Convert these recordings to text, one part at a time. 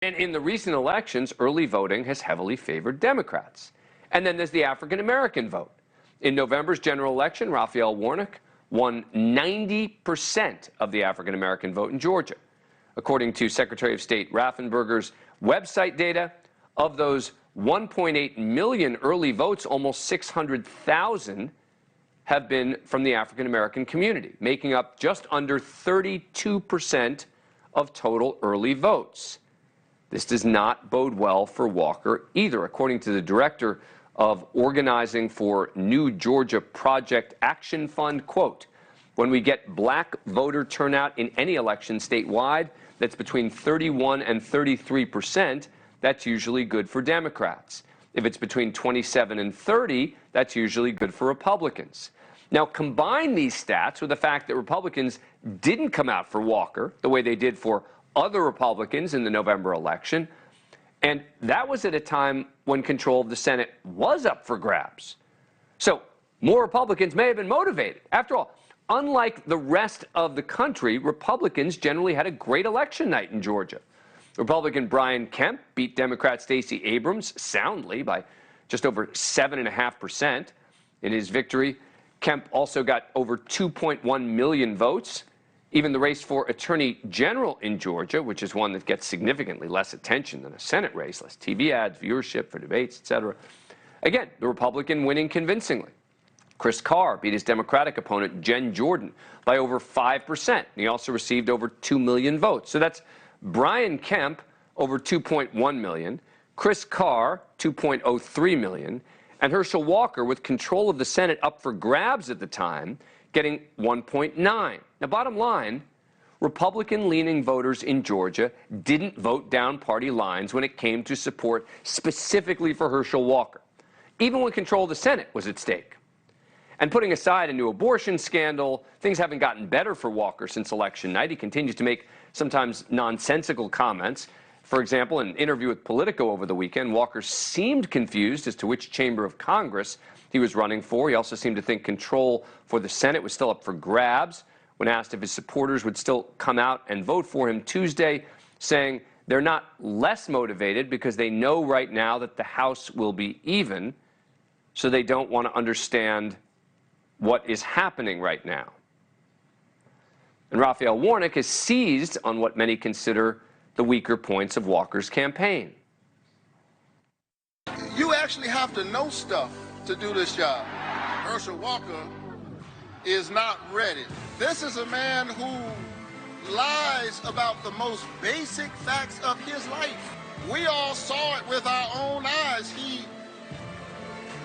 And in the recent elections, early voting has heavily favored Democrats. And then there's the African-American vote. In November's general election, Raphael Warnock won 90% of the African-American vote in Georgia. According to Secretary of State Raffensperger's website data, of those 1.8 million early votes, almost 600,000 have been from the African-American community, making up just under 32% of total early votes. This does not bode well for Walker either. According to the director of organizing for New Georgia Project Action Fund, quote, when we get black voter turnout in any election statewide that's between 31 and 33%, that's usually good for Democrats. If it's between 27 and 30, that's usually good for Republicans. Now, combine these stats with the fact that Republicans didn't come out for Walker the way they did for other Republicans in the November election, and that was at a time when control of the Senate was up for grabs. So more Republicans may have been motivated. After all, unlike the rest of the country, Republicans generally had a great election night in Georgia. Republican Brian Kemp beat Democrat Stacey Abrams soundly by just over 7.5%. In his victory, Kemp also got over 2.1 million votes. Even the race for Attorney General in Georgia, which is one that gets significantly less attention than a Senate race, less TV ads, viewership for debates, etc. Again, the Republican winning convincingly. Chris Carr beat his Democratic opponent, Jen Jordan, by over 5%. And he also received over 2 million votes. So that's Brian Kemp, over 2.1 million, Chris Carr, 2.03 million, and Herschel Walker, with control of the Senate up for grabs at the time, getting 1.9. Now, bottom line, Republican-leaning voters in Georgia didn't vote down party lines when it came to support specifically for Herschel Walker, even when control of the Senate was at stake. And putting aside a new abortion scandal, things haven't gotten better for Walker since election night. He continues to make sometimes nonsensical comments. For example, in an interview with Politico over the weekend, Walker seemed confused as to which chamber of Congress he was running for. He also seemed to think control for the Senate was still up for grabs. When asked if his supporters would still come out and vote for him Tuesday, saying they're not less motivated because they know right now that the House will be even, so they don't want to understand what is happening right now. And Raphael Warnock has seized on what many consider the weaker points of Walker's campaign. You actually have to know stuff to do this job. Herschel Walker is not ready. This is a man who lies about the most basic facts of his life. We all saw it with our own eyes. He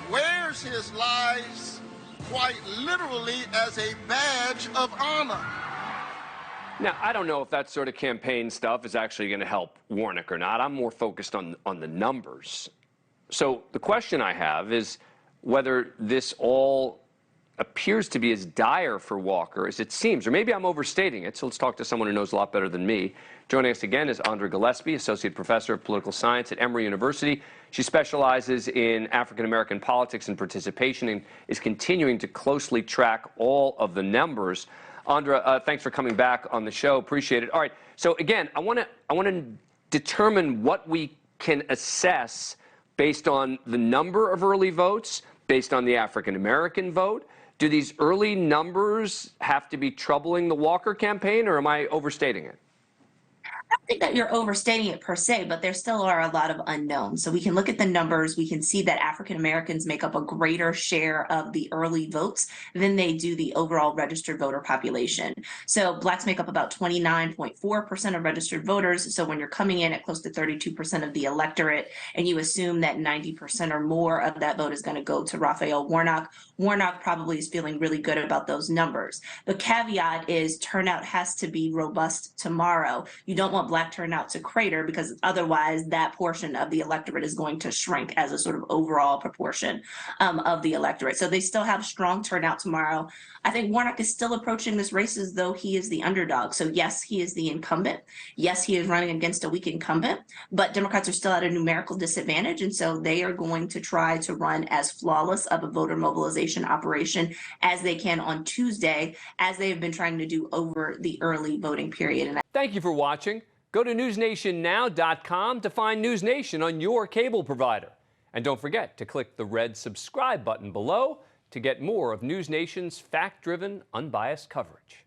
wears his lies quite literally as a badge of honor. Now, I don't know if that sort of campaign stuff is actually going to help Warnock or not. I'm more focused on the numbers. So the question I have is whether this all appears to be as dire for Walker as it seems, or maybe I'm overstating it. So let's talk to someone who knows a lot better than me. Joining us again is Andra Gillespie, Associate Professor of Political Science at Emory University. She specializes in African-American politics and participation and is continuing to closely track all of the numbers. Andra, thanks for coming back on the show. Appreciate it. All right. So again, I want to determine what we can assess based on the number of early votes, based on the African-American vote. Do these early numbers have to be troubling the Walker campaign, or am I overstating it? I don't think that you're overstating it per se, but there still are a lot of unknowns. So we can look at the numbers. We can see that African Americans make up a greater share of the early votes than they do the overall registered voter population. So blacks make up about 29.4% of registered voters. So when you're coming in at close to 32% of the electorate, and you assume that 90% or more of that vote is going to go to Raphael Warnock, Warnock probably is feeling really good about those numbers. The caveat is turnout has to be robust tomorrow. You don't want black turnout to crater, because otherwise that portion of the electorate is going to shrink as a sort of overall proportion of the electorate. So they still have strong turnout tomorrow. I think Warnock is still approaching this race as though he is the underdog. So yes, he is the incumbent. Yes, he is running against a weak incumbent, but Democrats are still at a numerical disadvantage. And so they are going to try to run as flawless of a voter mobilization operation as they can on Tuesday, as they have been trying to do over the early voting period. And Thank you for watching. Go to newsnationnow.com to find NewsNation on your cable provider. And don't forget to click the red subscribe button below to get more of NewsNation's fact-driven, unbiased coverage.